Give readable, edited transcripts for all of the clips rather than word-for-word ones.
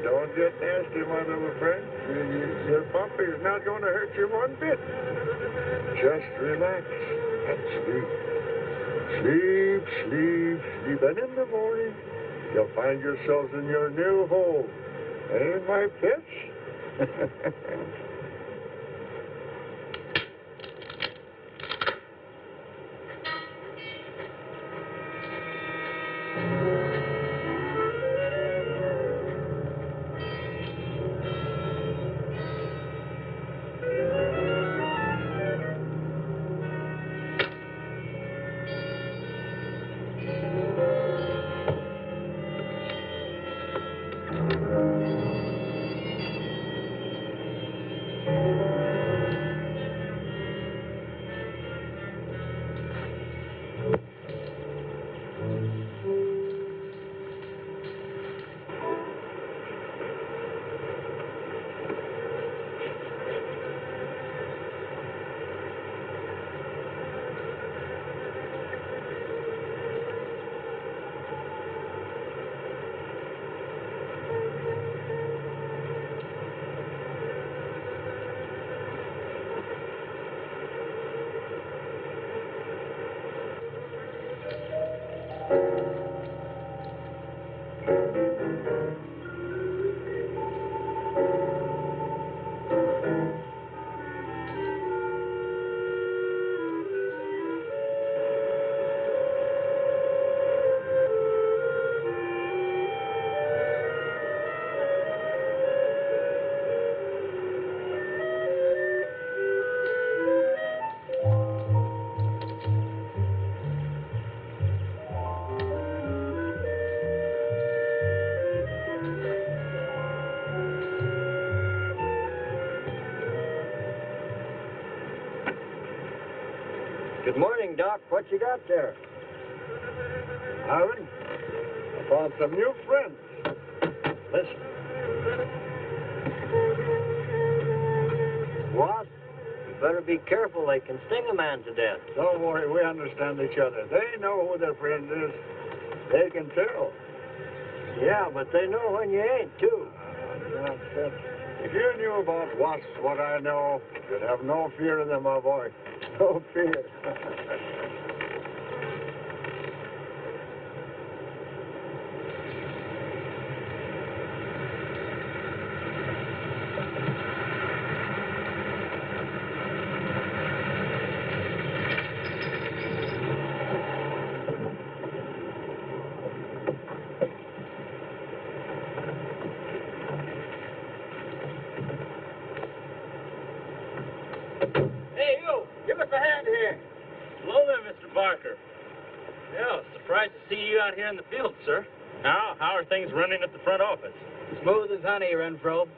don't get nasty, my little friend. Your puppy is not going to hurt you one bit. Just relax and sleep. Sleep, sleep, sleep. And in the morning, you'll find yourselves in your new home. Eh, my pets? Good morning, Doc. What you got there? Aaron, I found some new friends. Listen. Wasp, you better be careful. They can sting a man to death. Don't worry, we understand each other. They know who their friend is. They can tell. Yeah, but they know when you ain't, too. Nonsense. If you knew about wasps what I know, you'd have no fear of them, my boy. No fear. Hey, you! Give us a hand here. Hello there, Mr. Barker. Yeah, surprised to see you out here in the field, sir. Now, how are things running at the front office? Smooth as honey, Renfro.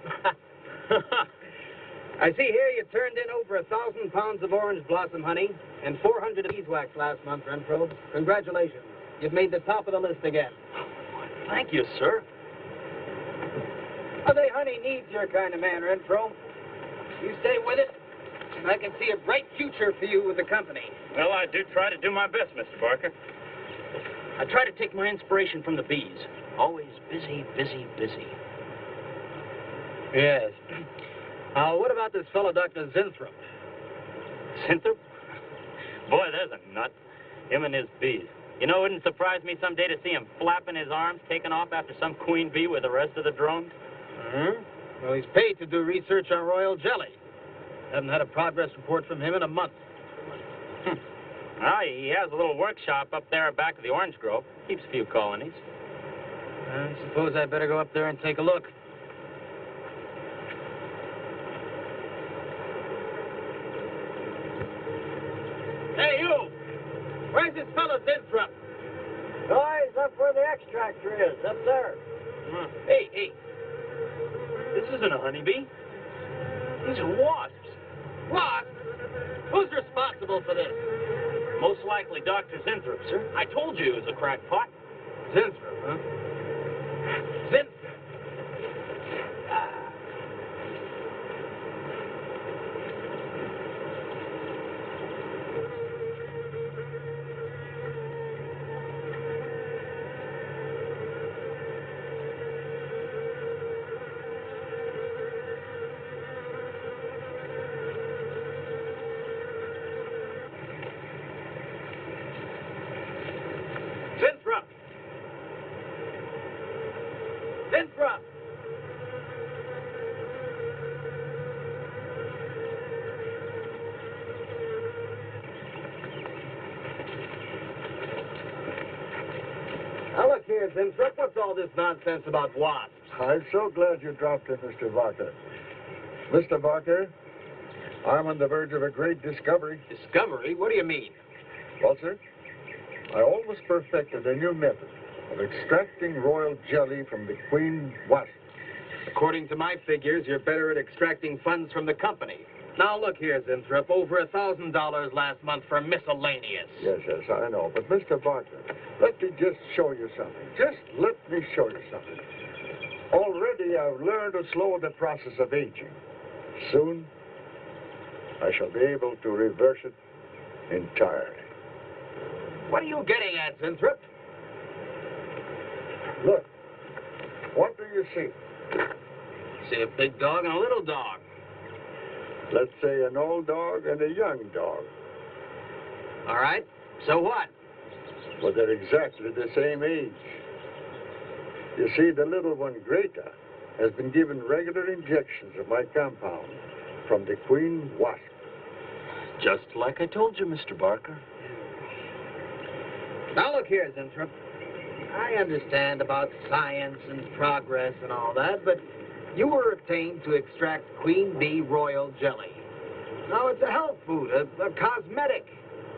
I see here you turned in over 1,000 pounds of orange blossom honey and 400 of beeswax last month, Renfro. Congratulations. You've made the top of the list again. Thank you, sir. Well, the honey needs your kind of man, Renfro. You stay with it, and I can see a bright future for you with the company. Well, I do try to do my best, Mr. Barker. I try to take my inspiration from the bees. Always busy, busy, busy. Yes. What about this fellow, Dr. Zinthrop? Zinthrop? Boy, there's a nut. Him and his bees. You know, it wouldn't surprise me someday to see him flapping his arms, taking off after some queen bee with the rest of the drones. Well, he's paid to do research on royal jelly. Haven't had a progress report from him in a month. Well, he has a little workshop up there back of the orange grove. Keeps a few colonies. I suppose I better go up there and take a look. Hey, you! Where's this fellow Zinthrop? Oh, he's up where the extractor is, up there. Hey. This isn't a honeybee. These are wasps. What? Who's responsible for this? Most likely Dr. Zinthrop, sir. I told you he was a crackpot. Zinthrop, huh? Zinthrop. here, Zinthrop. What's all this nonsense about wasps? I'm so glad you dropped in, Mr. Barker. Mr. Barker, I'm on the verge of a great discovery. Discovery? What do you mean? Well, sir, I almost perfected a new method of extracting royal jelly from the queen wasp. According to my figures, you're better at extracting funds from the company. Now, look here, Zinthrop. Over $1,000 last month for miscellaneous. Yes, I know. But, Mr. Barker, let me just show you something. Just let me show you something. Already, I've learned to slow the process of aging. Soon, I shall be able to reverse it entirely. What are you getting at, Zinthrop? Look, what do you see? See a big dog and a little dog. Let's say an old dog and a young dog. All right. So what? Well, they're exactly the same age. You see, the little one, Greta, has been given regular injections of my compound from the queen wasp. Just like I told you, Mr. Barker. Now, look here, Zinthrop. I understand about science and progress and all that, but you were obtained to extract queen bee royal jelly. Now, it's a health food, a cosmetic.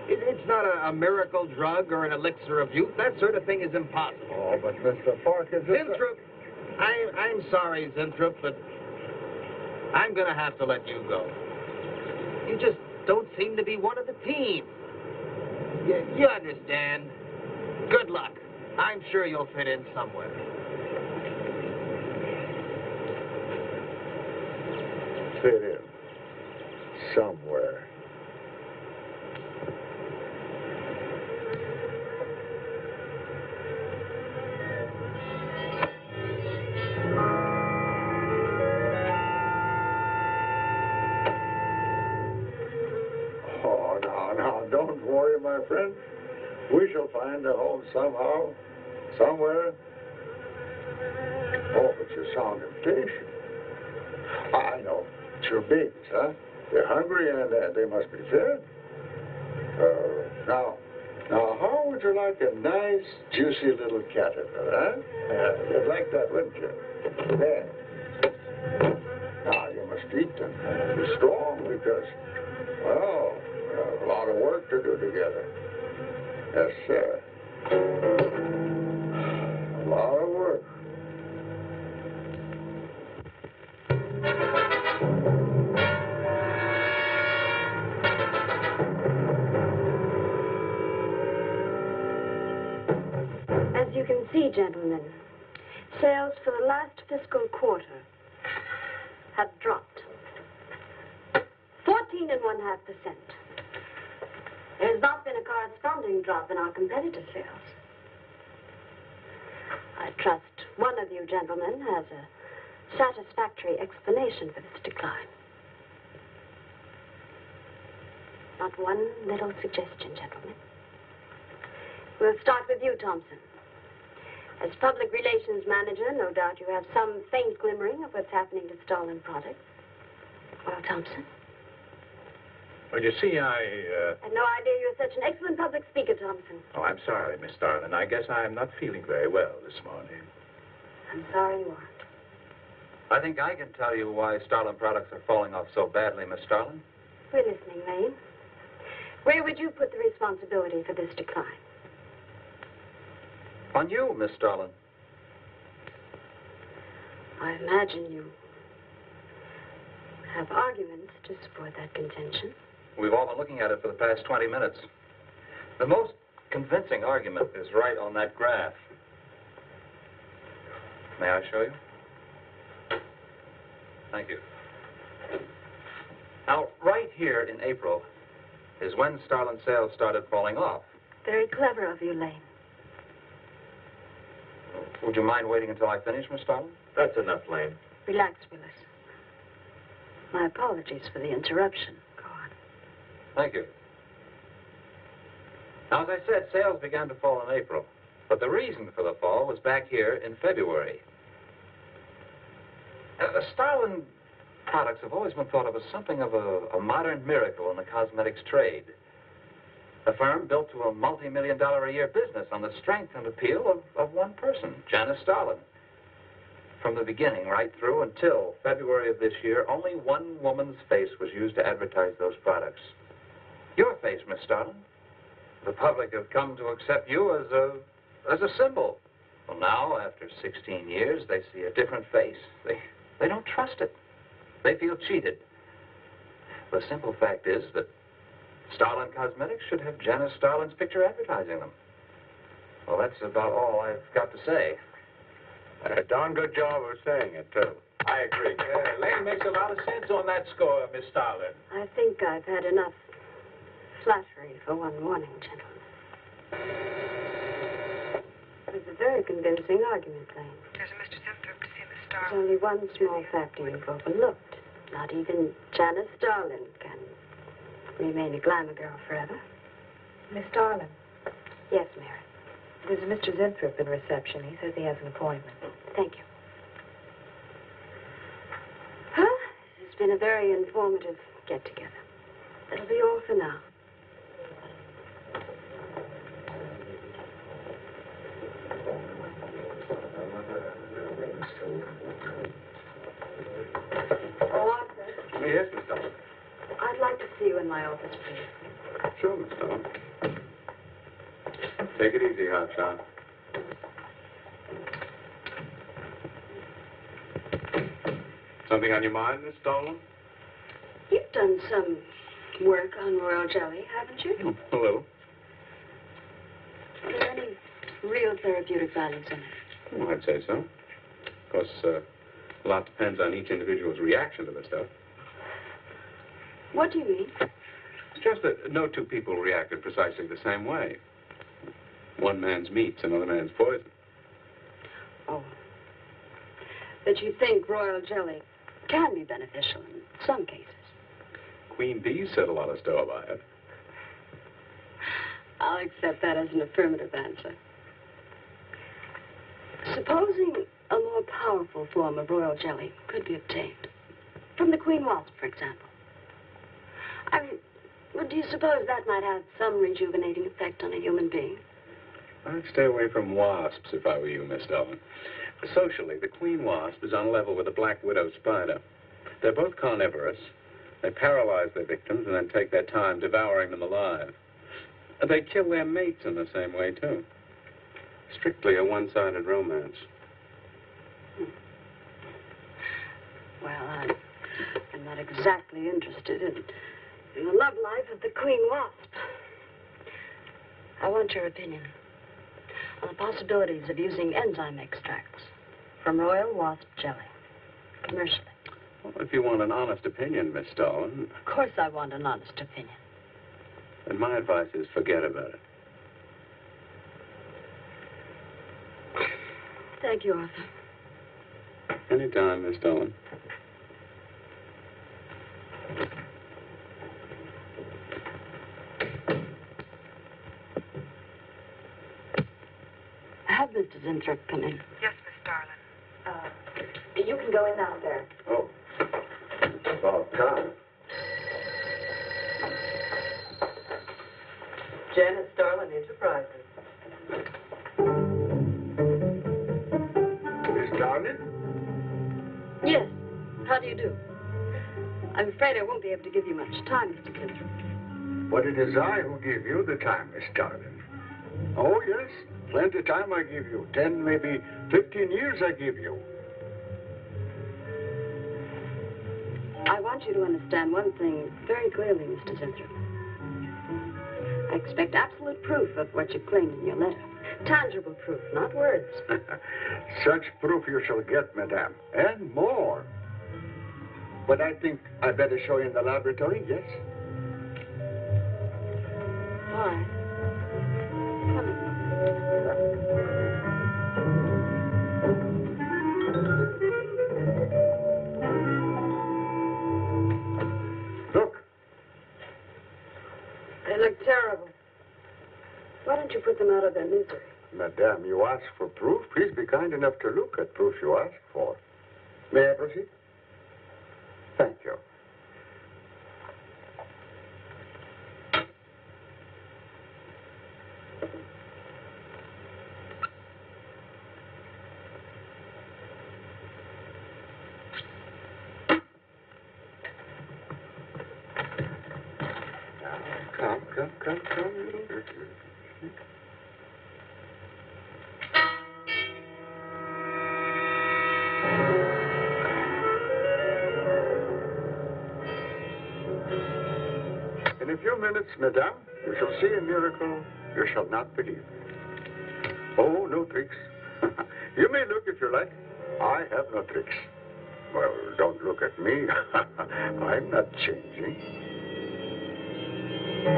It's not a miracle drug or an elixir of youth. That sort of thing is impossible. Oh, but Mr. Parker... Zinthrop, I'm sorry, Zinthrop, but I'm going to have to let you go. You just don't seem to be one of the team. You understand. Good luck. I'm sure you'll fit in somewhere. Fit in. Somewhere. Oh, now, don't worry, my friend. We shall find a home somehow, somewhere. Oh, but you sound impatient. I know. It's your babies, huh? They're hungry and they must be fed. Now, how would you like a nice, juicy little caterpillar, huh? You'd like that, wouldn't you? There. Now, you must eat them. Be strong because, well, we have a lot of work to do together. Yes, sir. A lot of work. As you can see, gentlemen, sales for the last fiscal quarter have dropped 14.5%. There has not been a corresponding drop in our competitive sales. I trust one of you gentlemen has a satisfactory explanation for this decline. Not one little suggestion, gentlemen. We'll start with you, Thompson. As public relations manager, no doubt you have some faint glimmering of what's happening to stolen products. Well, Thompson? Well, you see, I had no idea you were such an excellent public speaker, Thompson. Oh, I'm sorry, Miss Starlin. I guess I'm not feeling very well this morning. I'm sorry you aren't. I think I can tell you why Starlin products are falling off so badly, Miss Starlin. We're listening, Lane. Where would you put the responsibility for this decline? On you, Miss Starlin. I imagine you have arguments to support that contention. We've all been looking at it for the past 20 minutes. The most convincing argument is right on that graph. May I show you? Thank you. Now, right here in April is when Starlin sales started falling off. Very clever of you, Lane. Would you mind waiting until I finish, Miss Starlin? That's enough, Lane. Relax, Willis. My apologies for the interruption. Go on. Thank you. Now, as I said, sales began to fall in April. But the reason for the fall was back here in February. Starlin products have always been thought of as something of a modern miracle in the cosmetics trade. A firm built to a multi-million-dollar-a-year business on the strength and appeal of one person, Janice Starlin. From the beginning, right through until February of this year, only one woman's face was used to advertise those products. Your face, Miss Starlin. The public have come to accept you as a symbol. Well, now, after 16 years, they see a different face. They don't trust it. They feel cheated. The simple fact is that Starlin Cosmetics should have Janice Starlin's picture advertising them. Well, that's about all I've got to say. A darn good job of saying it, too. I agree. Lane makes a lot of sense on that score, Miss Starlin. I think I've had enough flattery for one morning, gentlemen. It was a very convincing argument, Lane. There's a Mr. Zimthorpe to see Miss There's Starlin. only one small factor you've overlooked. Not even Janice Starlin can remain a glamour girl forever. Miss Starlin, Yes, Mary. there's a Mr. Zimthorpe in reception. He says he has an appointment. Thank you. Well, this has been a very informative get-together. That'll be all for now. Oh, Arthur, Yes, Miss Starlin. I'd like to see you in my office, please. Sure, Miss Starlin. Take it easy, Hotshot. Something on your mind, Miss Starlin? You've done some work on royal jelly, haven't you? A little. Are there any real therapeutic values in it? Well, I'd say so. Of course, a lot depends on each individual's reaction to the stuff. What do you mean? It's just that no two people reacted precisely the same way. One man's meat's another man's poison. Oh. But you think royal jelly can be beneficial in some cases. Queen Bee said a lot of store by it. I'll accept that as an affirmative answer. Supposing a more powerful form of royal jelly could be obtained. From the queen wasp, for example. I mean, well, do you suppose that might have some rejuvenating effect on a human being? I'd stay away from wasps if I were you, Miss Starlin. Socially, the queen wasp is on a level with the black widow spider. They're both carnivorous. They paralyze their victims and then take their time devouring them alive. They kill their mates in the same way, too. Strictly a one-sided romance. Well, I'm not exactly interested in the love life of the queen wasp. I want your opinion on the possibilities of using enzyme extracts from royal wasp jelly, commercially. Well, if you want an honest opinion, Miss Starlin, Of course I want an honest opinion. then my advice is forget about it. Thank you, Arthur. Anytime, Miss Starlin. Have Mr. Zimthorpe come in. Yes, Miss Starlin. You can go in out there. Oh. It's about time. Janice Starlin Enterprises. Miss Starlin? Yes. How do you do? I'm afraid I won't be able to give you much time, Mr. Zimthorpe. But it is I who give you the time, Miss Starlin. Oh, yes. Plenty of time I give you. 10, maybe 15 years I give you. I want you to understand one thing very clearly, Mr. Zimthorpe. I expect absolute proof of what you claimed in your letter. Tangible proof, not words. Such proof you shall get, madame, and more. But I think I better show you in the laboratory, yes? All right. Come in. Look, They look terrible. Why don't you put them out of their misery? madame, you ask for proof. Please be kind enough to look at proof you ask for. May I proceed? Thank you. Come. In a few minutes, madame, you shall see a miracle you shall not believe. Oh, no tricks. You may look if you like. I have no tricks. Well, don't look at me. I'm not changing. I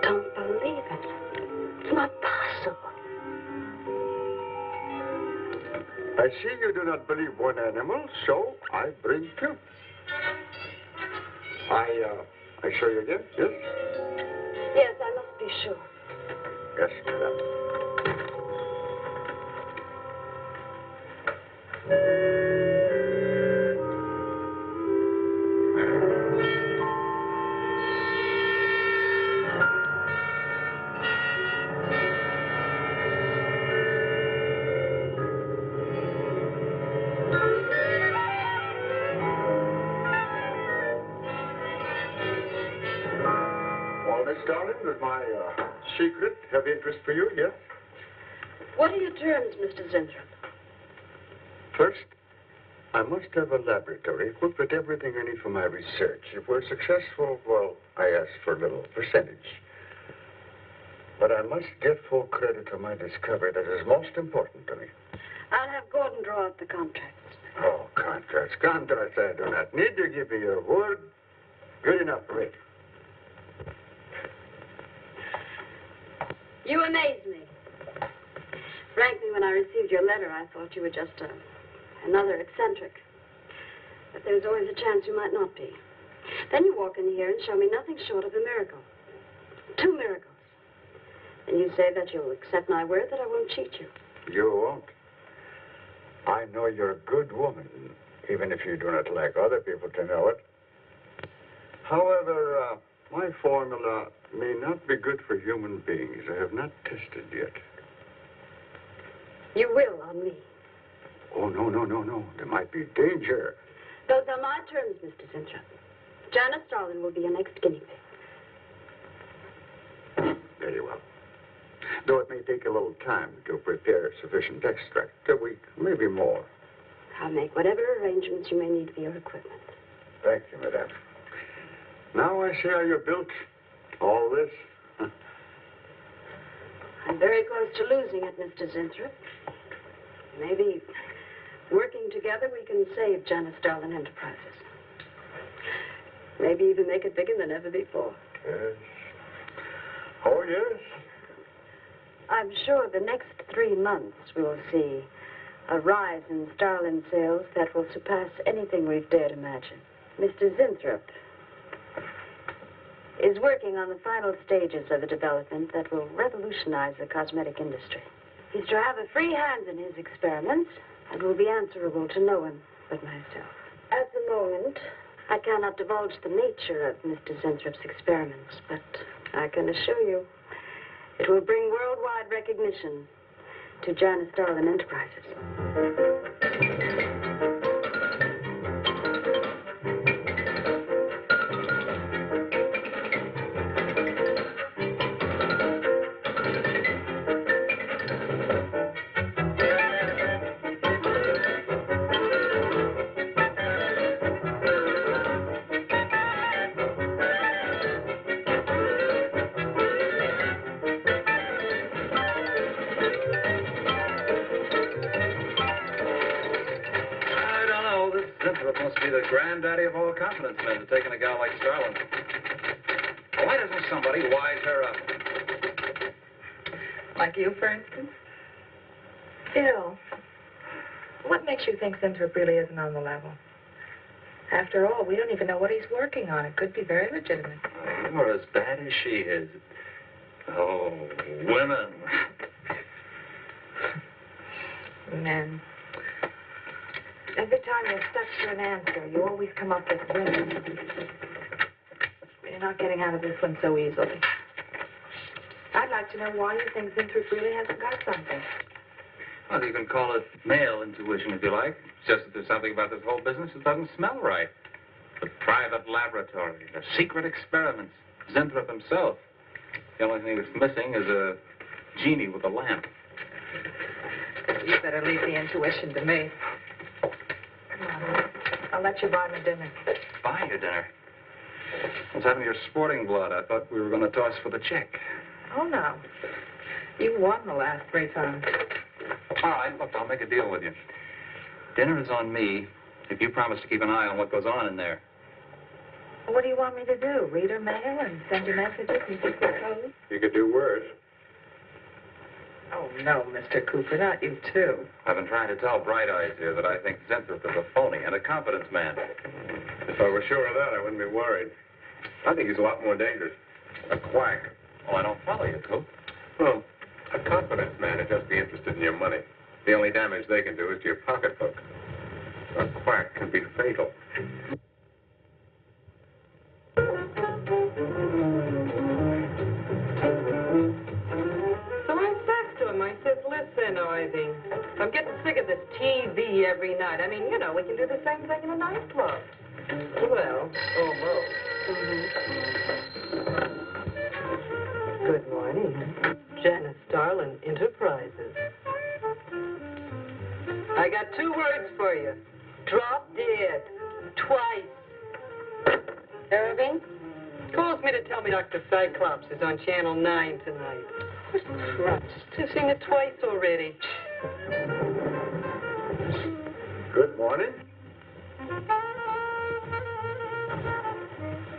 don't believe it. It's not possible. I see you do not believe one animal, so I bring two. I show you again, yes? Yes, I must be sure. Yes, madame. Well, Miss Darling, does my secret have interest for you, yes? What are your terms, Mr. Zinthrop? First, I must have a laboratory equipped with everything I need for my research. If we're successful, well, I ask for a little percentage. But I must get full credit for my discovery. That is most important to me. I'll have Gordon draw up the contracts. Oh, contracts. Contracts I do not need. You give me your word. Good enough for me. You amaze me. Frankly, when I received your letter, I thought you were just another eccentric. But there was always a chance you might not be. Then you walk in here and show me nothing short of a miracle. 2 miracles. And you say that you'll accept my word that I won't cheat you. You won't. I know you're a good woman, even if you do not like other people to know it. However, my formula may not be good for human beings. I have not tested yet. You will on me. Oh, no. There might be danger. Those are my terms, Mr. Zinthrop. Janice Starlin will be your next guinea pig. Very well. Though it may take a little time to prepare sufficient extract, a week, maybe more. I'll make whatever arrangements you may need for your equipment. Thank you, madame. Now I see how you're built. All this. I'm very close to losing it, Mr. Zinthrop. Maybe working together we can save Janice Starlin Enterprises. Maybe even make it bigger than ever before. Yes. Oh, yes. I'm sure the next 3 months we'll see a rise in Starlin sales that will surpass anything we've dared imagine. Mr. Zinthrop is working on the final stages of a development that will revolutionize the cosmetic industry. He's to have a free hand in his experiments and will be answerable to no one but myself. At the moment, I cannot divulge the nature of Mr. Zinthrop's experiments, but I can assure you it will bring worldwide recognition to Janice Starlin Enterprises. Must be the granddaddy of all confidence men to taking a gal like Starlin. Why doesn't somebody wise her up? Like you, for instance? Phil, what makes you think Zinthrop really isn't on the level? After all, we don't even know what he's working on. It could be very legitimate. You're as bad as she is. Oh, women. Men. Every time you're stuck for an answer, you always come up with women. You're not getting out of this one so easily. I'd like to know why you think Winthrop really hasn't got something. Well, you can call it male intuition if you like. It's just that there's something about this whole business that doesn't smell right. The private laboratory, the secret experiments, Winthrop himself. The only thing that's missing is a genie with a lamp. You better leave the intuition to me. Come on. I'll let you buy me dinner. Buy your dinner? What's happened to your sporting blood? I thought we were going to toss for the check. Oh, no. You won the last 3 times. All right, look, I'll make a deal with you. Dinner is on me if you promise to keep an eye on what goes on in there. What do you want me to do? Read her mail and send you messages and secret code? You could do worse. Oh, no, Mr. Cooper, not you, too. I've been trying to tell Bright Eyes here that I think Winthrop is a phony and a confidence man. If I were sure of that, I wouldn't be worried. I think he's a lot more dangerous. A quack. Oh, I don't follow you, Coop. Well, a confidence man would just be interested in your money. The only damage they can do is to your pocketbook. A quack can be fatal. So I says to him, I says, listen, Ivy, I'm getting sick of this TV every night. I mean, you know, we can do the same thing in a nightclub. Well, almost. Good morning. Janice Starlin Enterprises. I got 2 words for you. Drop dead. Twice. Irving calls me to tell me Dr. Cyclops is on Channel 9 tonight. Christ, I've seen it twice already. Good morning.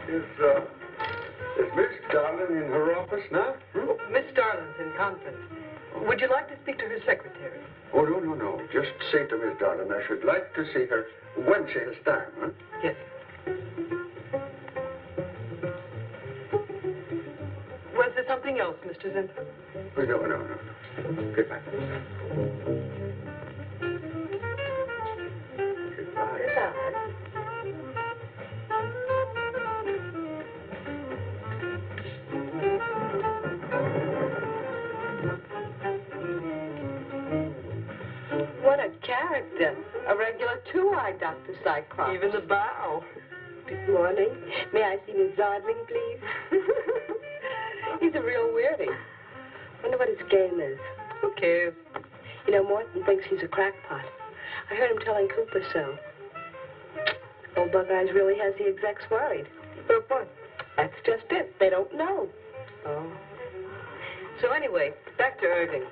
Is Miss Darlin in her office now? Oh, Miss Starlin's in conference. Would you like to speak to her secretary? Oh, no. Just say to Miss Darlin I should like to see her when she has time, huh? Yes. Was there something else, Mr. Winthrop? Oh, no. Goodbye. Goodbye. Goodbye. What a character. A regular 2-eyed Dr. Cyclops. Even the bow. Good morning. May I see Miss Zardling, please? He's a real weirdie. Wonder what his game is. Who cares? You know, Morton thinks he's a crackpot. I heard him telling Cooper so. Old Bug Eyes really has the execs worried. But what? That's just it. They don't know. Oh. So anyway, back to Irving.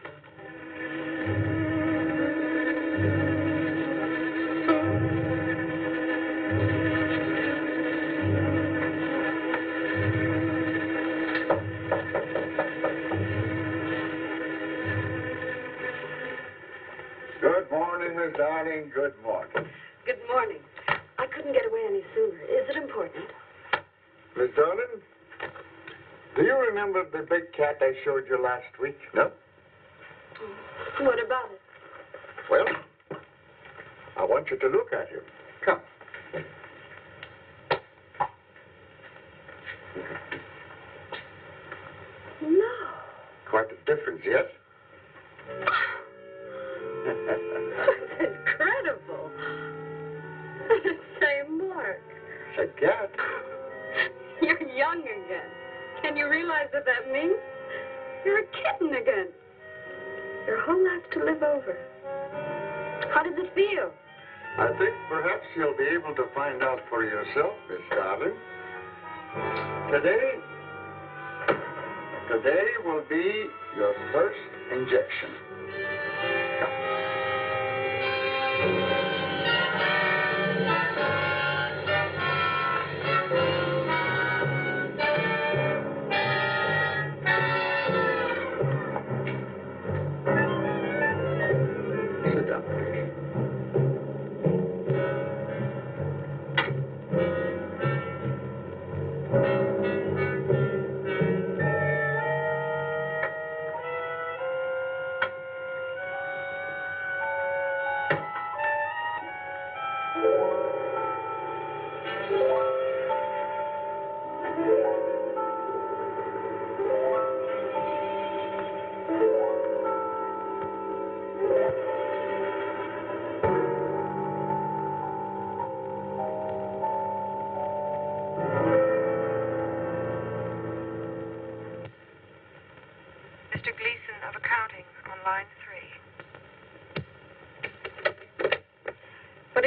Good morning, Miss Darling. Good morning. Good morning. I couldn't get away any sooner. Is it important? Miss Darlin, do you remember the big cat I showed you last week? No? What about it? Well, I want you to look at him. Come. No. Quite a difference, yes? That's incredible. Say, Mark, It's a cat. you're young again. Can you realize what that means? You're a kitten again. Your whole life to live over. How does it feel? I think perhaps you'll be able to find out for yourself, Miss Darling. Today will be your first injection. Sit down, please.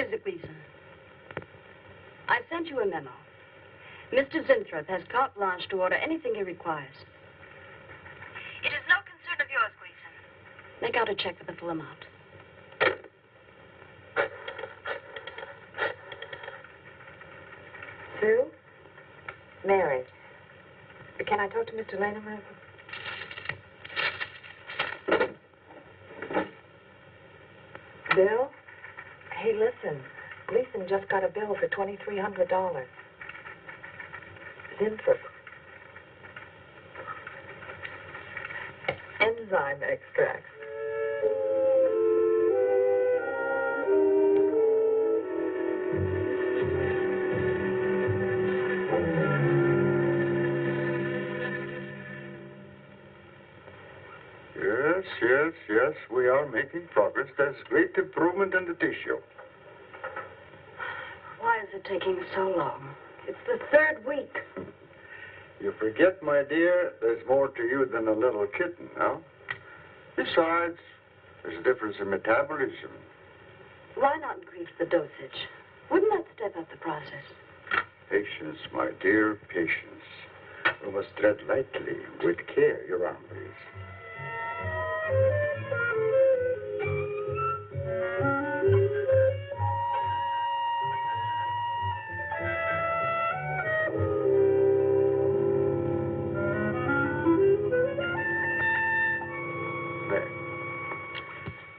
is it, Gleason? I sent you a memo. Mr. Zinthrop has carte blanche to order anything he requires. It is no concern of yours, Gleason. Make out a check for the full amount. Sue? Mary. Can I talk to Mr. Lane a minute? Bill? Hey, listen. Gleason just got a bill for $2,300. Zinthrop. Enzyme extract. Yes, we are making progress. There's great improvement in the tissue. Why is it taking so long? It's the third week. You forget, my dear, there's more to you than a little kitten, no? Besides, there's a difference in metabolism. Why not increase the dosage? Wouldn't that step up the process? Patience, my dear, patience. We must tread lightly, with care, your arm, please.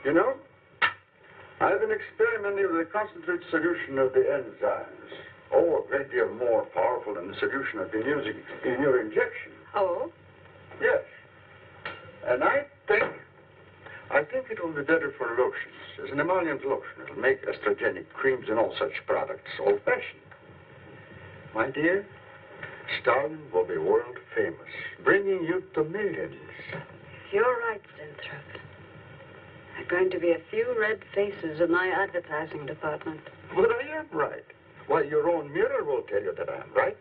You know, I've been experimenting with a concentrated solution of the enzymes. Oh, a great deal more powerful than the solution I've been using in your injection. Oh? Yes. And I think it will be better for lotions. As an emollient lotion, it'll make estrogenic creams and all such products old-fashioned. My dear, Stalin will be world famous, bringing you to millions. You're right, Zinthrop. There are going to be a few red faces in my advertising department. But I am right. Why, your own mirror will tell you that I am right.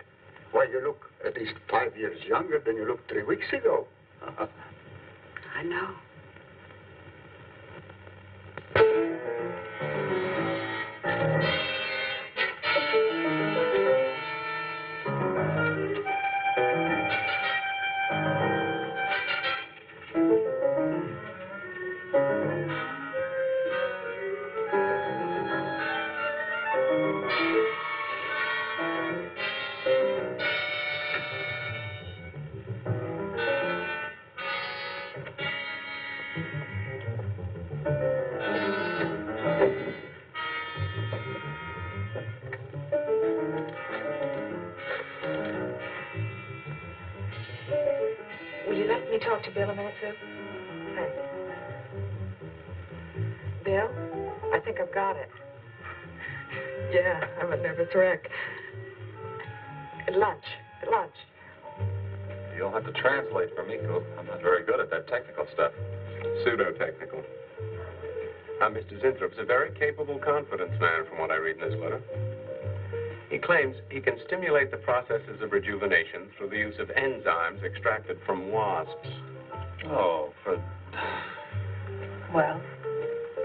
Why, you look at least 5 years younger than you looked 3 weeks ago. I know. Will you let me talk to Bill a minute, Sue? Thanks. Bill, I think I've got it. Yeah, I'm a nervous wreck. At lunch. You'll have to translate for me, Coop. I'm not very good at that technical stuff. Pseudo-technical. Mr. Zinthrup's a very capable confidence man, from what I read in his letter. He claims he can stimulate the processes of rejuvenation through the use of enzymes extracted from wasps. Oh, for... Well,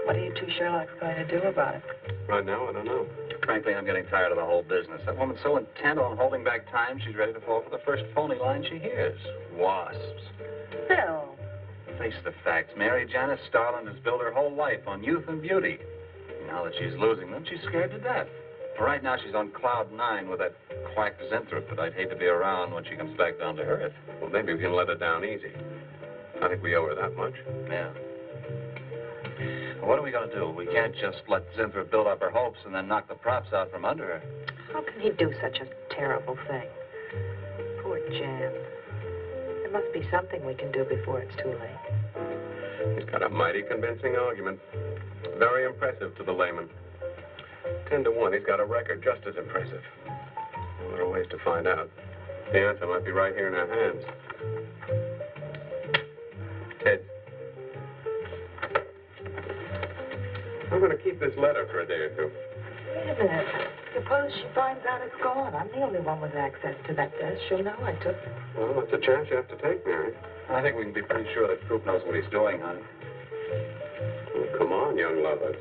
what are you two Sherlocks going to do about it? Right now, I don't know. Frankly, I'm getting tired of the whole business. That woman's so intent on holding back time, she's ready to fall for the first phony line she hears. Wasps. Bill. Face the facts, Mary. Janice Starland has built her whole life on youth and beauty. Now that she's losing them, she's scared to death. Right now, she's on cloud 9 with that quack Zinthrop that I'd hate to be around when she comes back down to earth. Well, maybe we can let her down easy. I think we owe her that much. Yeah. Well, what are we going to do? We can't just let Zinthrop build up her hopes and then knock the props out from under her. How can he do such a terrible thing? Poor Jan. There must be something we can do before it's too late. He's got a mighty convincing argument. Very impressive to the layman. 10 to 1, he's got a record just as impressive. Well, there are ways to find out. The answer might be right here in our hands. Ted. I'm going to keep this letter for a day or two. Wait a minute. Suppose she finds out it's gone. I'm the only one with access to that desk. She'll know I took it. Well, that's a chance you have to take, Mary. I think we can be pretty sure that Coop knows what he's doing, honey. Well, come on, young lover.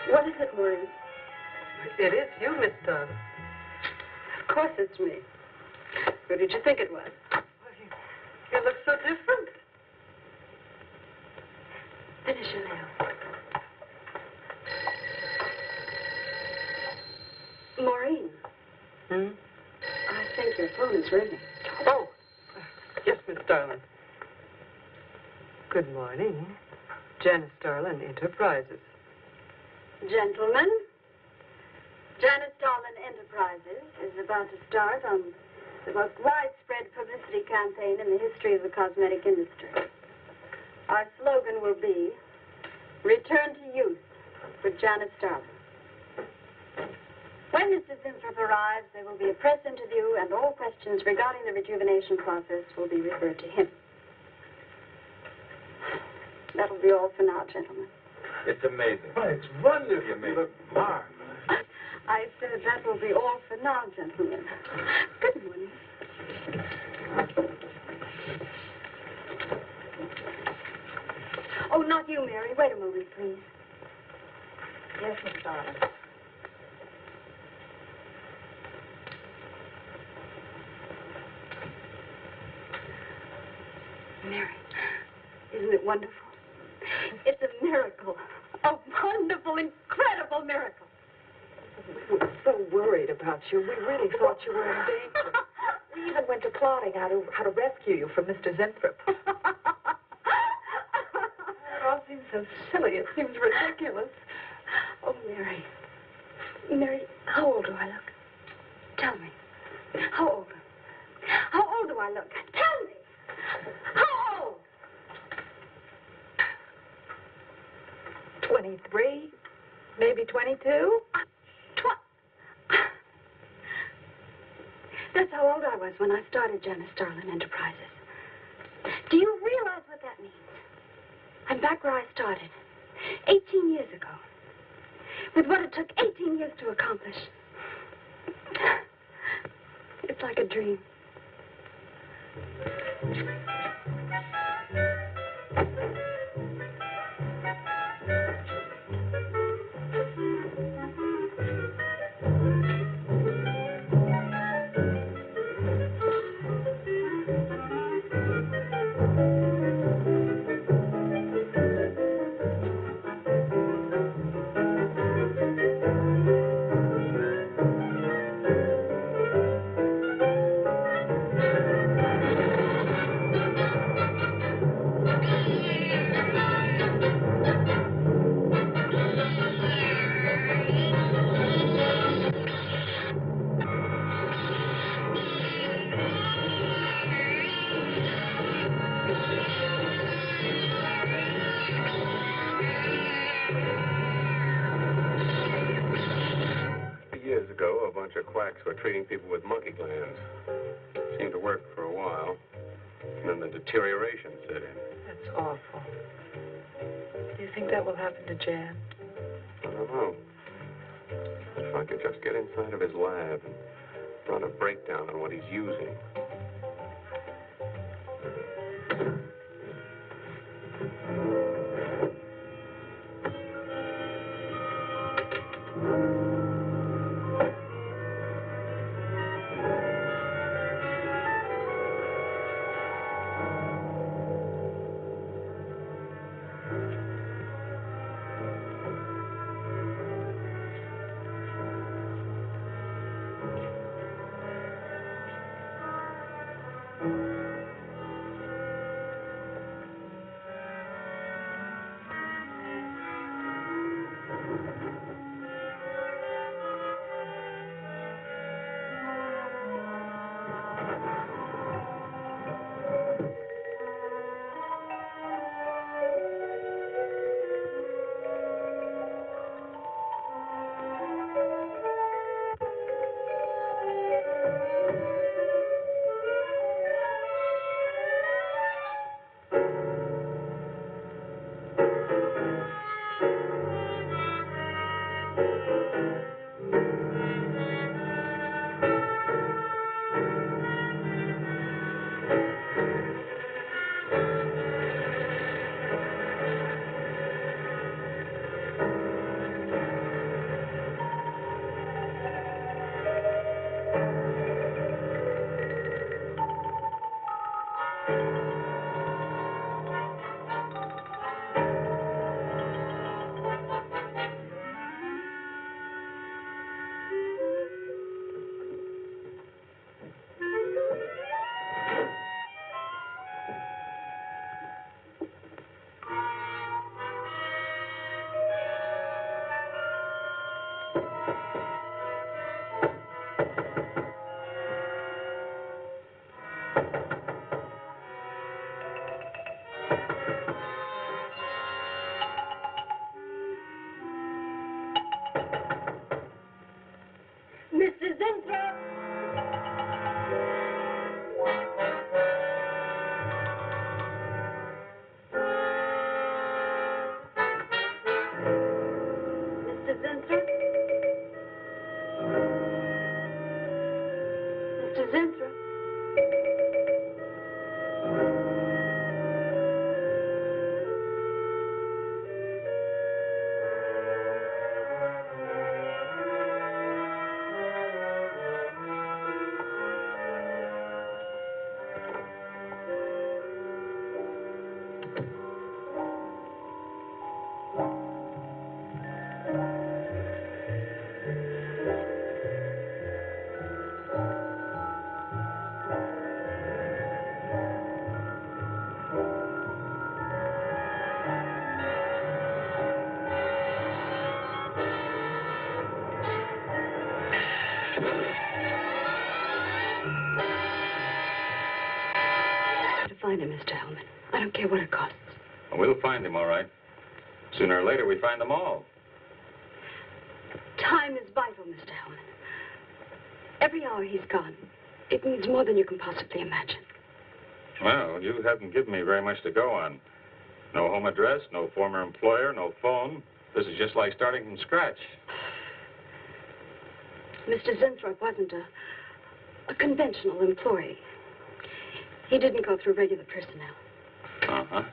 What is it, Maureen? It is you, Miss Darling. Of course it's me. Who did you think it was? You look so different. Finish your nails. Maureen. Hmm? I think your phone is ringing. Oh, yes, Miss Darling. Good morning. Janice Darling Enterprises. Gentlemen, Janice Darlin Enterprises is about to start on the most widespread publicity campaign in the history of the cosmetic industry. Our slogan will be, Return to Youth with Janice Darlin. When Mr. Zinthrop arrives, there will be a press interview, and all questions regarding the rejuvenation process will be referred to him. That'll be all for now, gentlemen. It's amazing. Oh, it's wonderful. You look marvelous. I said that will be all for now, gentlemen. Good morning. Oh, not you, Mary. Wait a moment, please. Yes, Miss Darling. Mary, isn't it wonderful? It's a miracle. A wonderful, incredible miracle. We were so worried about you. We really thought you were in danger. We even went to plotting how to rescue you from Mr. Zinthrop. It all seems so silly. It seems ridiculous. Oh, Mary. Mary, how old do I look? Tell me. How old? How old do I look? Tell me. How old? 23, maybe 22. That's how old I was when I started Janice Darlin Enterprises. Do you realize what that means? I'm back where I started, 18 years ago, with what it took 18 years to accomplish. It's like a dream. Years ago, a bunch of quacks were treating people with monkey glands. Seemed to work for a while. And then the deterioration set in. That's awful. Do you think that will happen to Jan? I don't know. If I could just get inside of his lab and run a breakdown on what he's using. Mr. Zinthrop! Mr. Zinthrop? Mr. Zinthrop? Find him, Mr. Hellman. I don't care what it costs. We'll find him, all right. Sooner or later, we find them all. Time is vital, Mr. Hellman. Every hour he's gone, it means more than you can possibly imagine. Well, you haven't given me very much to go on. No home address, no former employer, no phone. This is just like starting from scratch. Mr. Zinthrop wasn't a conventional employee. He didn't go through regular personnel. Uh-huh.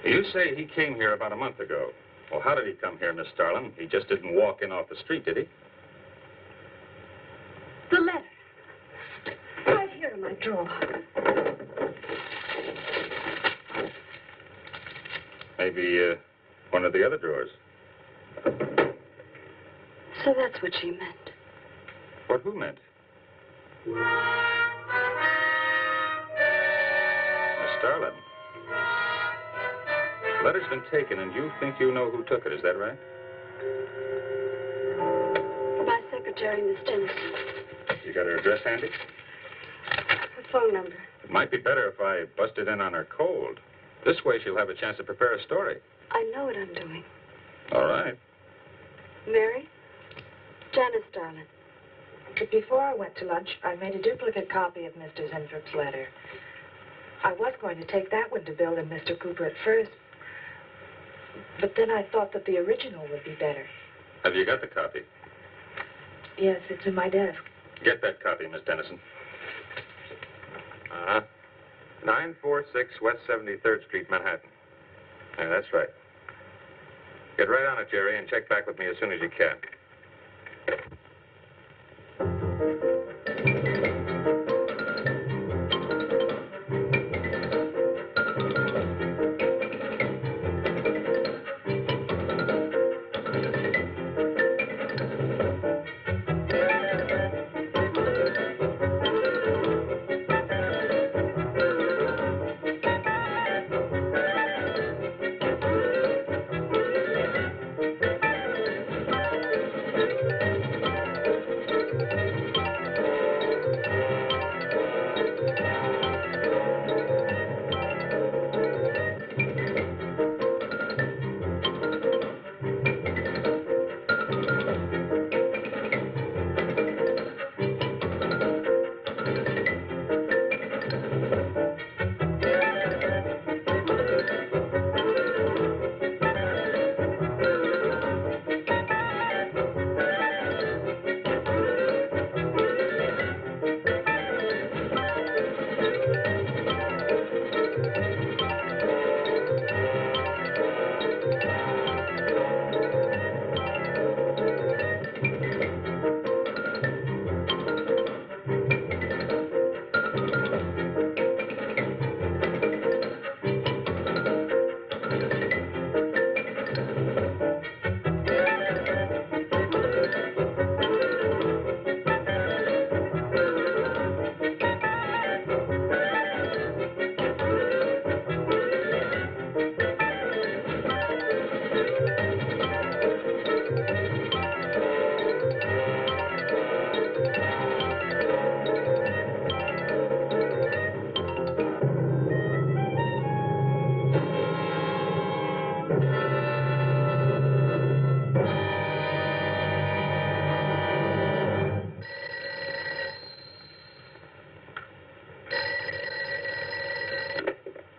You say he came here about a month ago. Well, how did he come here, Miss Starlin? He just didn't walk in off the street, did he? The letter. Right here in my drawer. Maybe one of the other drawers. So that's what she meant. What who meant? Miss Starlin. The letter's been taken, and you think you know who took it, is that right? My secretary, Miss Dennison. You got her address handy? Her phone number. It might be better if I busted in on her cold. This way she'll have a chance to prepare a story. I know what I'm doing. All right. Mary? Janice Starlin. But before I went to lunch, I made a duplicate copy of Mr. Zinthrup's letter. I was going to take that one to Bill and Mr. Cooper at first, but then I thought that the original would be better. Have you got the copy? Yes, it's in my desk. Get that copy, Miss Dennison. 946 West 73rd Street, Manhattan. Yeah, that's right. Get right on it, Jerry, and check back with me as soon as you can.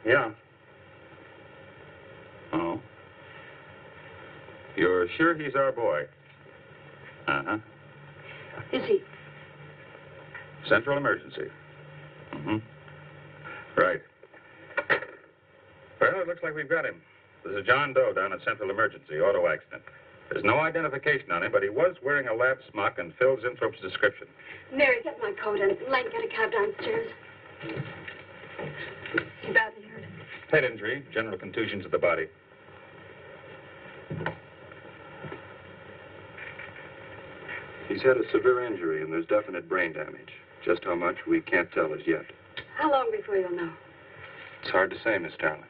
Yeah. Oh. You're sure he's our boy? Uh-huh. Is he? Central emergency. Mm-hmm. Right. Well, it looks like we've got him. This is John Doe down at Central Emergency, auto accident. There's no identification on him, but he was wearing a lab smock and fills Inthrope's description. Mary, get my coat and Lang, get a cab downstairs. He badly hurt. Head injury, general contusions of the body. He's had a severe injury and there's definite brain damage. Just how much, we can't tell as yet. How long before you'll know? It's hard to say, Miss Starlin.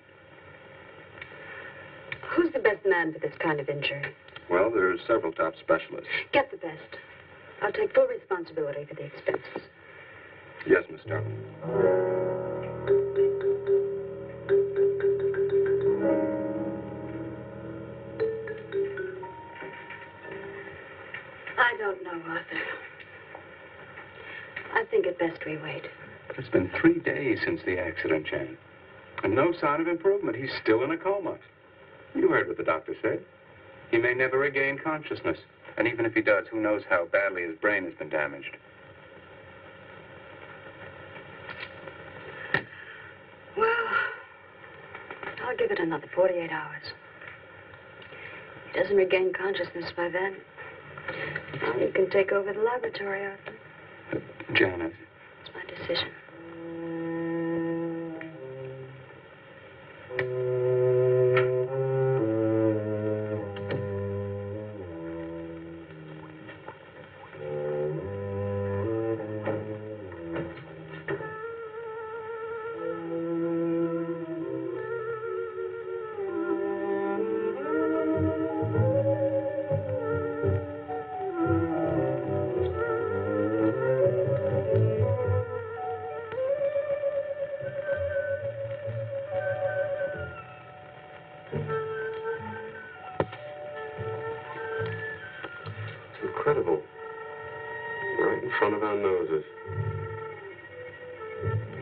Who's the best man for this kind of injury? Well, there are several top specialists. Get the best. I'll take full responsibility for the expenses. Yes, Miss Starlin. I don't know, Arthur. I think it best we wait. It's been 3 days since the accident, Jan. And no sign of improvement. He's still in a coma. You heard what the doctor said. He may never regain consciousness. And even if he does, who knows how badly his brain has been damaged. Well, I'll give it another 48 hours. If he doesn't regain consciousness by then, well, you can take over the laboratory, Arthur. Janet. It's my decision. Incredible. Right in front of our noses.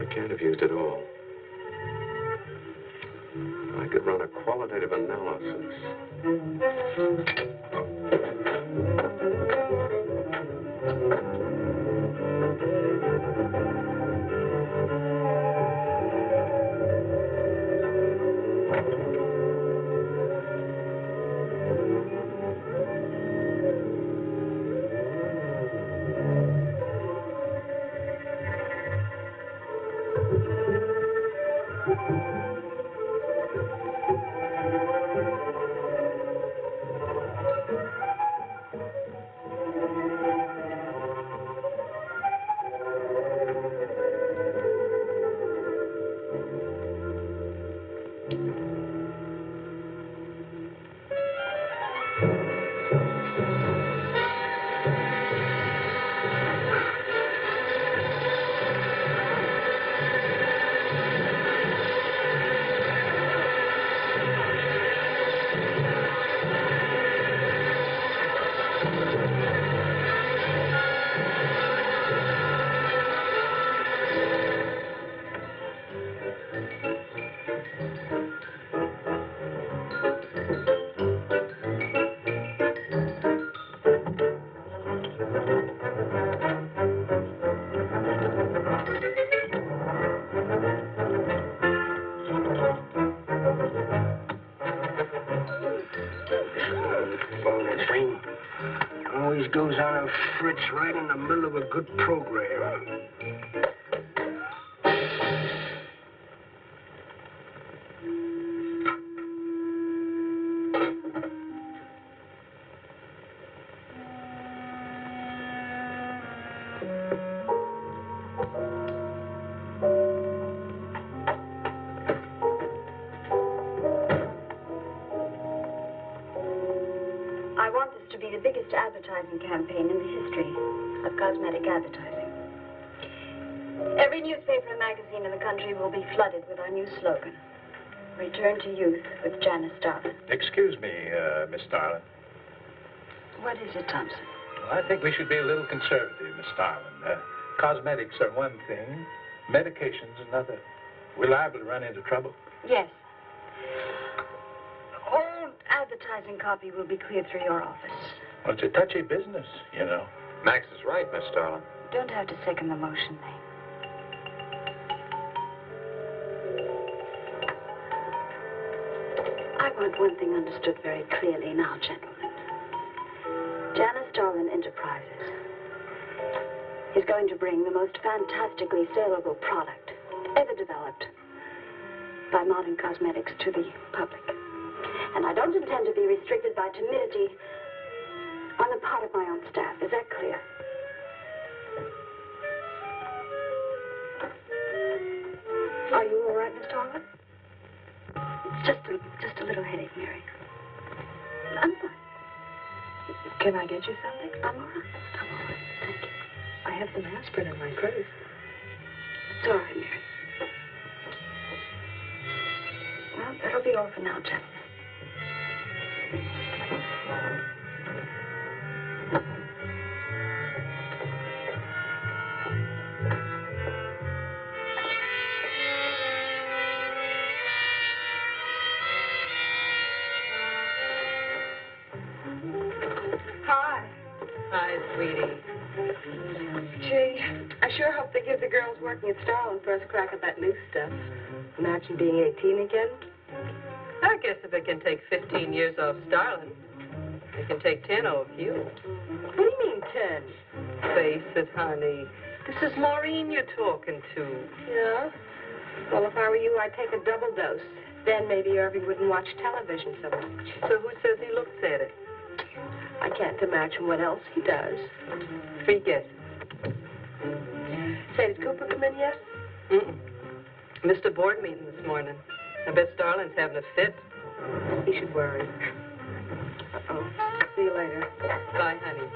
We can't have used it all. I could run a qualitative analysis. Always goes on a fritz right in the middle of a good program. I want this to be the biggest advertising campaign in the history of cosmetic advertising. Every newspaper and magazine in the country will be flooded with our new slogan, Return to Youth with Janice Starlin. Excuse me, Miss Starlin. What is it, Thompson? Well, I think we should be a little conservative, Miss Starlin. Cosmetics are one thing, medications another. we're liable to run into trouble. Yes. All advertising copy will be cleared through your office. Well, it's a touchy business, you know. Max is right, Miss Starlin. Don't have to second the motion, Lane. I want one thing understood very clearly now, gentlemen. Janice Starlin Enterprises is going to bring the most fantastically saleable product ever developed by modern cosmetics to the public. And I don't intend to be restricted by timidity on the part of my own staff. Is that clear? Are you all right, Miss Starlin? Just a little headache, Mary. I'm fine. Can I get you something? I'm all right. I'm all right. Thank you. I have some aspirin in my purse. It's all right, Mary. Well, that'll be all for now, gentlemen. Hi, sweetie. Gee, I sure hope they give the girls working at Starlin first crack at that new stuff. Imagine being 18 again. I guess if it can take 15 years off Starlin, it can take 10 off you. What do you mean 10? Face it, honey. This is Maureen you're talking to. Yeah? Well, if I were you, I'd take a double dose. Then maybe Irving wouldn't watch television so much. So who says he looks at it? I can't imagine what else he does. Forget it. Say, did Cooper come in yet? Missed a board meeting this morning. I bet Starlin's having a fit. He should worry. Uh-oh. See you later. Bye, honey.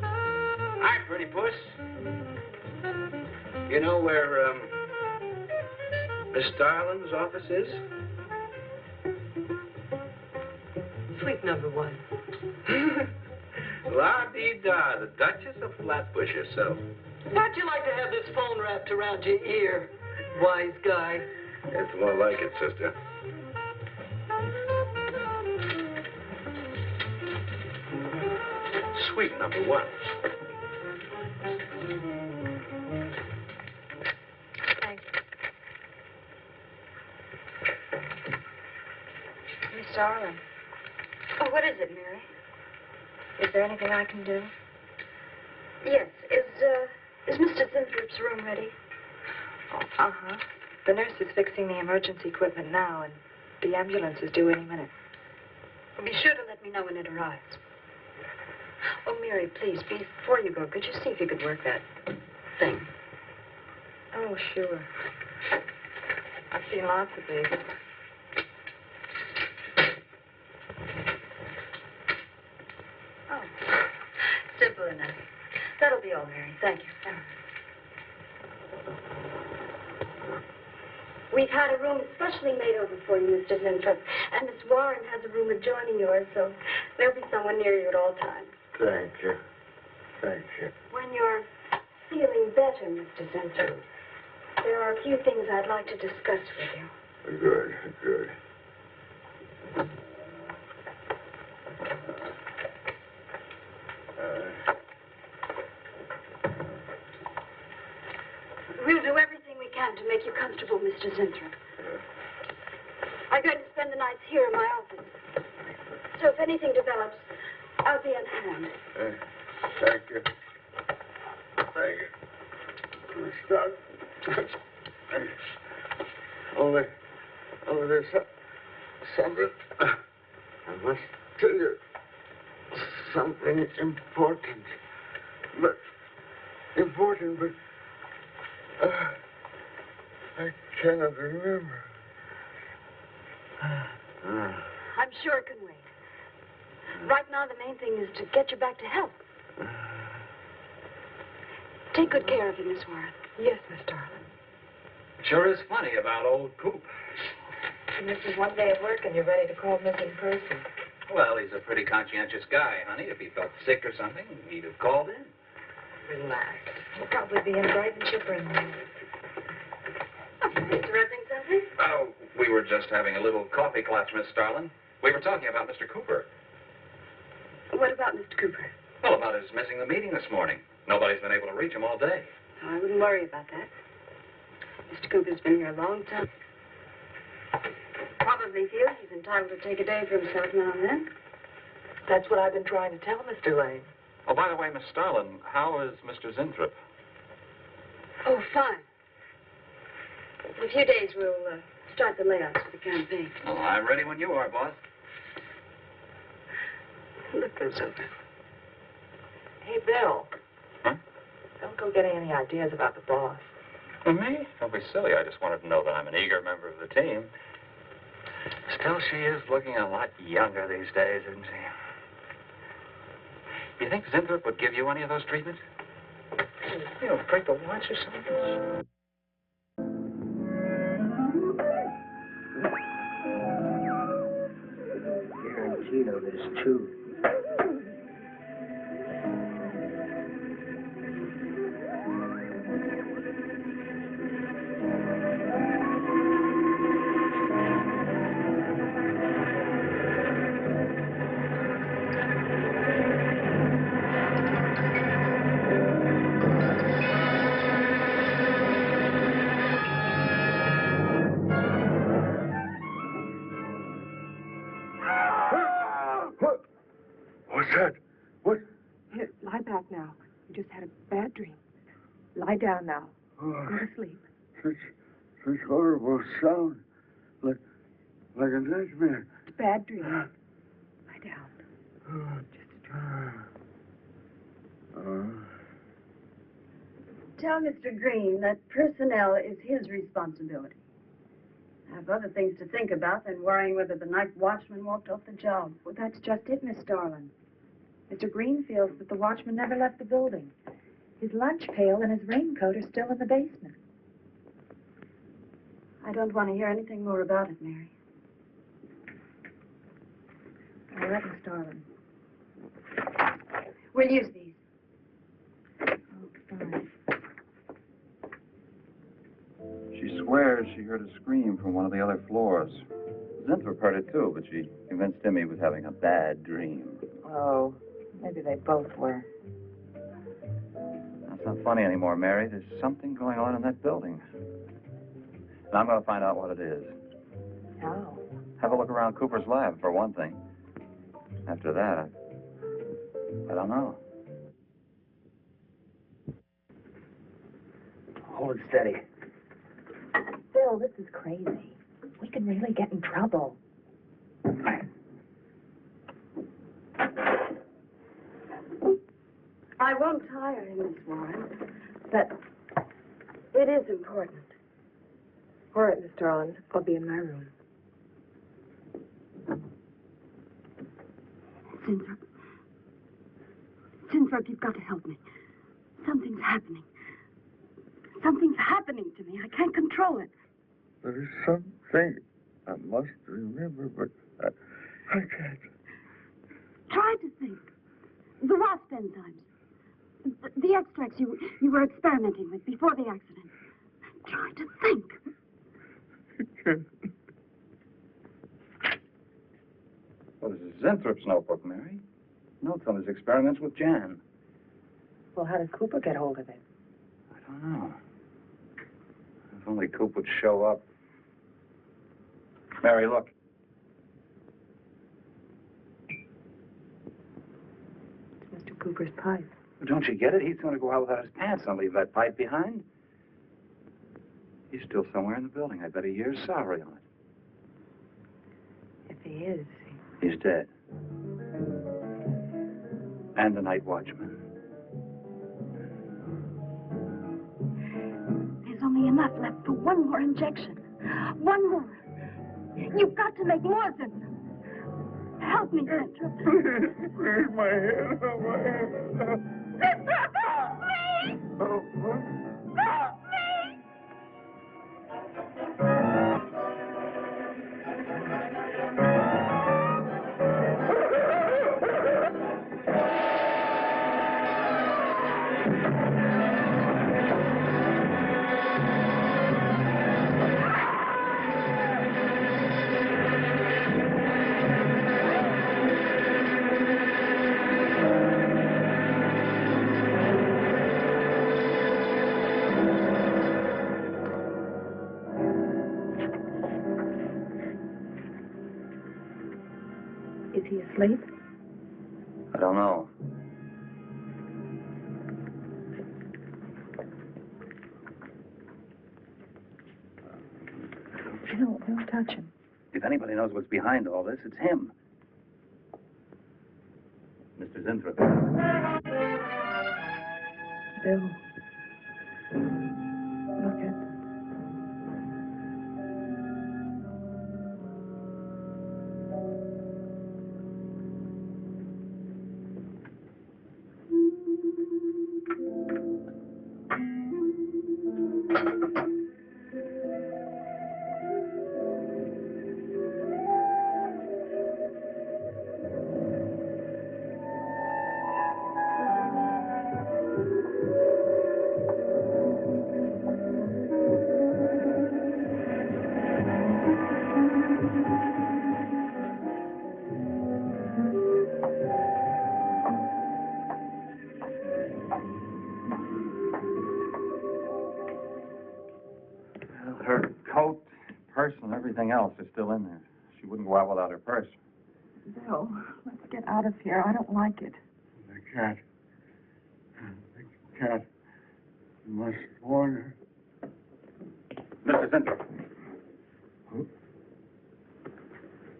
Hi, pretty puss. You know where, Miss Starlin's office is? Suite number 1. La-dee-da, the Duchess of Flatbush herself. How'd you like to have this phone wrapped around your ear, wise guy? It's more like it, sister. Suite number 1. Thanks. Miss Starlin, Oh, what is it, Mary? is there anything I can do? Yes. Is Mr. Zinthrop's room ready? Uh-huh. The nurse is fixing the emergency equipment now, and the ambulance is due any minute. Well, be sure to let me know when it arrives. Oh, Mary, please, before you go, could you see if you could work that thing? Oh, sure. I've seen lots of these. Oh, simple enough. That'll be all, Mary. Thank you. We've had a room especially made over for you, Mr. Zinthrop. And Miss Warren has a room adjoining yours, so there'll be someone near you at all times. Thank you. Thank you. When you're feeling better, Mr. Zinthrop, there are a few things I'd like to discuss with you. Good, good. We'll do everything we can to make you comfortable, Mr. Zinthrop. I'm going to spend the nights here in my office. So if anything develops, I'll be on hand. Thank you. Thank you. Stop. Only there's something. I must tell you something important. But I cannot remember. I'm sure it can wait. Right now, the main thing is to get you back to health. Take good care of you, Miss Warren. Yes, Miss Darling. Sure is funny about old Coop. You misses one day at work and you're ready to call missing person. Well, he's a pretty conscientious guy, honey. If he felt sick or something, he'd have called in. Relax. We'll probably be in bright and chipper in the morning. Interrupting something? Oh, we were just having a little coffee clutch, Miss Starlin. We were talking about Mr. Cooper. What about Mr. Cooper? Well, about his missing the meeting this morning. Nobody's been able to reach him all day. Oh, I wouldn't worry about that. Mr. Cooper's been here a long time. Probably feels he's entitled to take a day for himself now and then. That's what I've been trying to tell Mr. Lane. Oh, by the way, Miss Starlin, how is Mr. Zinthrop? Oh, fine. In a few days, we'll start the layouts for the campaign. Oh, I'm ready when you are, boss. Look those over. Hey, Bill. Huh? Don't go getting any ideas about the boss. Well, me? Don't be silly. I just wanted to know that I'm an eager member of the team. Still, she is looking a lot younger these days, isn't she? You think Zinthrop would give you any of those treatments? You know, break the watch or something? Guaranteed of this, too. What's that? What? Here, lie back now. You just had a bad dream. Lie down now. Oh, Go to sleep. such horrible sound. Like a nightmare. It's a bad dream. Lie down. Just a dream. Tell Mr. Green that personnel is his responsibility. I have other things to think about than worrying whether the night watchman walked off the job. Well, that's just it, Miss Starlin. Mr. Green feels that the watchman never left the building. His lunch pail and his raincoat are still in the basement. I don't want to hear anything more about it, Mary. All right, Miss Starlin. We'll use these. Oh, fine. She swears she heard a scream from one of the other floors. Zinthrop heard it too, but she convinced him he was having a bad dream. Oh, maybe they both were. That's not funny anymore, Mary. There's something going on in that building. And I'm going to find out what it is. How? Have a look around Cooper's lab, for one thing. After that, I don't know. Hold it steady. Bill, this is crazy. We can really get in trouble. I won't tire him, Miss Warren, but it is important. All right, Miss Starlin. I'll be in my room. Zinthrop, you've got to help me. Something's happening. Something's happening to me. I can't control it. There is something I must remember, but I can't. Try to think. The wasp enzymes. The extracts you were experimenting with before the accident. Try to think. I can't. Well, this is Zinthrop's notebook, Mary. Notes on his experiments with Jan. Well, how did Cooper get hold of it? I don't know. If only Coop would show up. Mary, look. It's Mr. Cooper's pipe. Well, don't you get it? He's going to go out without his pants and leave that pipe behind. He's still somewhere in the building. I bet a year's salary on it. If he is, He's dead. And the night watchman. There's only enough left for one more injection. One more. You've got to make more, Zinthrop. Help me, Zinthrop. Please, my head. Oh, my head. Zinthrop, help me! Oh, what? Help me! Is he asleep? I don't know. No, don't touch him. If anybody knows what's behind all this, it's him. Mr. Zinthrop. Bill. Look at... Her coat, purse, and everything else is still in there. She wouldn't go out without her purse. Bill, let's get out of here. I don't like it. The cat. The cat. You must warn her. Mr. Zinthrop.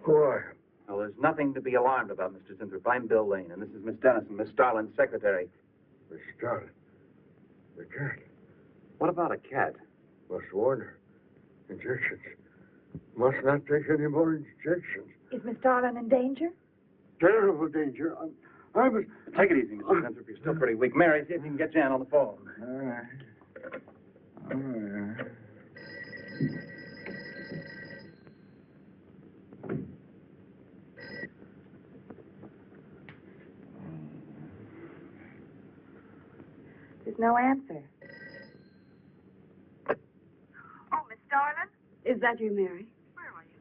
Who are Well, there's nothing to be alarmed about, Mr. Zinthrop. I'm Bill Lane, and this is Miss Dennison, Miss Starlin's secretary. you? Miss Starlin. The cat. What about a cat? Must warn her. Injections. Must not take any more injections. Is Miss Darlin in danger? Terrible danger. I was... Take it easy, Mr. Zinthrop. You're still pretty weak. Mary, see if you can get Jan on the phone. All right. All right. There's no answer. Oh, Miss Darlin? Is that you, Mary? Where are you?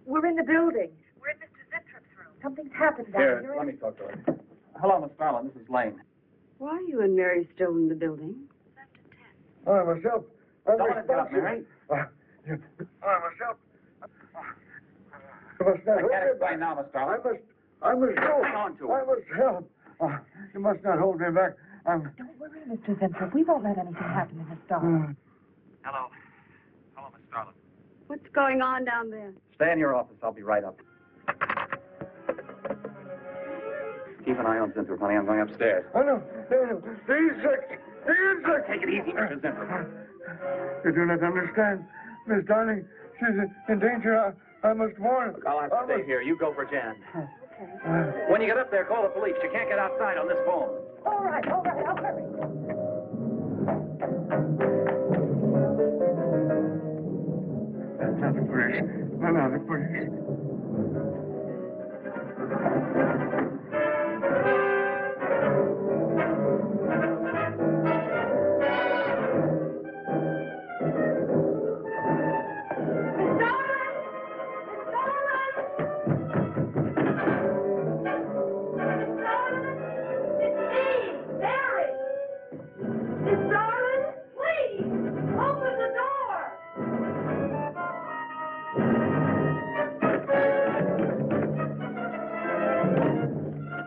We're in the building. We're in Mr. Zintrop's room. Something's happened down Here, here. let me talk to her. Hello, Miss Starlin. This is Lane. Why are you and Mary still in the building? I must help. I'm Don't let it get up, responsible. Mary. I must help. You must not I hold can't me explain back. now, Miss Starlin. I must go. Hang on to it. I must help. You must not hold me back. Don't worry, Mr. Zinthrop. We won't let anything happen to Miss Darlin. Hello. Hello, Miss Starlin. What's going on down there? Stay in your office. I'll be right up. Keep an eye on Zinthrop, honey. I'm going upstairs. Oh, no. No. The insect. The insect. Take it easy, Mr. Zinthrop. You do not understand. Miss Darling, she's in danger. I must warn her. I'll have to stay here. You go for Jan. Okay. When you get up there, call the police. You can't get outside on this phone. All right, I'll hurry. That's not the police. No, no, the police.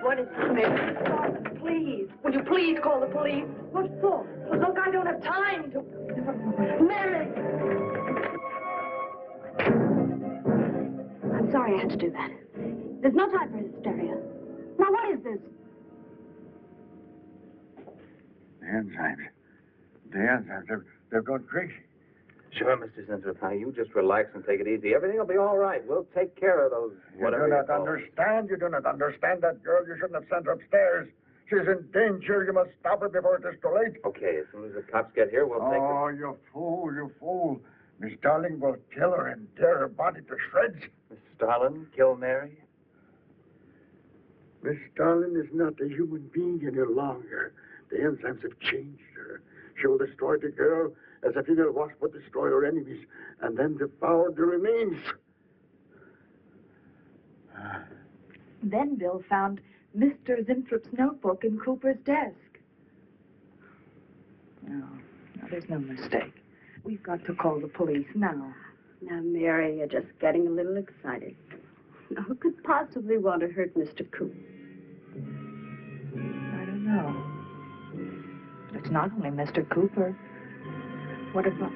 What is it, Mary? Please. Will you please call the police? What for? Look, I don't have time to... Mary! I'm sorry I had to do that. There's no time for hysteria. Now, what is this? The enzymes, they've gone crazy. Sure, Mr. Zinthrop. Now, you just relax and take it easy. Everything will be all right. We'll take care of those, whatever You do you not call them. understand. You do not understand that girl. You shouldn't have sent her upstairs. She's in danger. You must stop her before it is too late. Okay, as soon as the cops get here, we'll take her. Oh, you fool, you fool. Miss Darling will kill her and tear her body to shreds. Miss Starlin, kill Mary? Miss Darling is not a human being any longer. The enzymes have changed her. She will destroy the girl as a female wasp would destroy her enemies, and then devour the remains. Then Bill found Mr. Zintrop's notebook in Cooper's desk. No, there's no mistake. We've got to call the police now. Now, Mary, you're just getting a little excited. Now, who could possibly want to hurt Mr. Coop? I don't know. But it's not only Mr. Cooper. What about...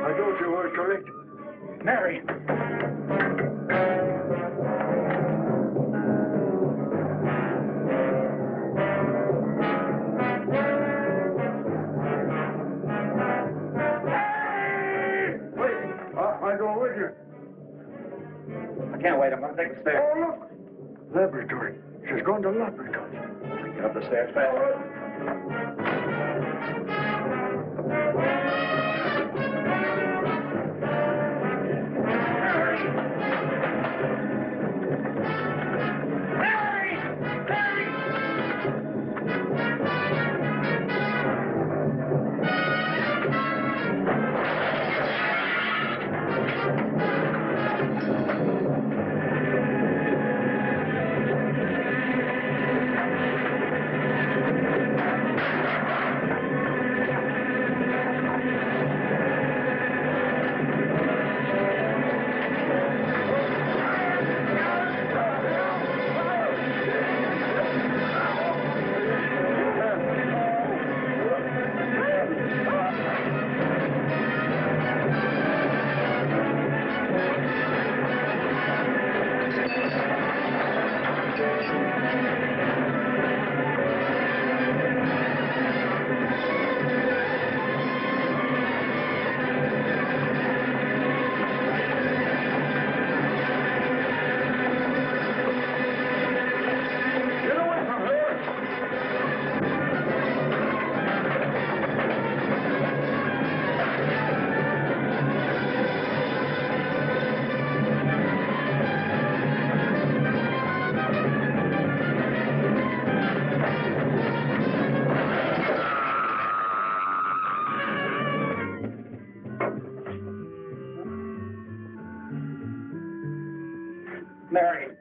I thought you were correct. Mary! Wait, I go with you. I can't wait. I'm going to take the stairs. Oh, look. Laboratory. She's going to laboratory. Get up the stairs fast. Mary!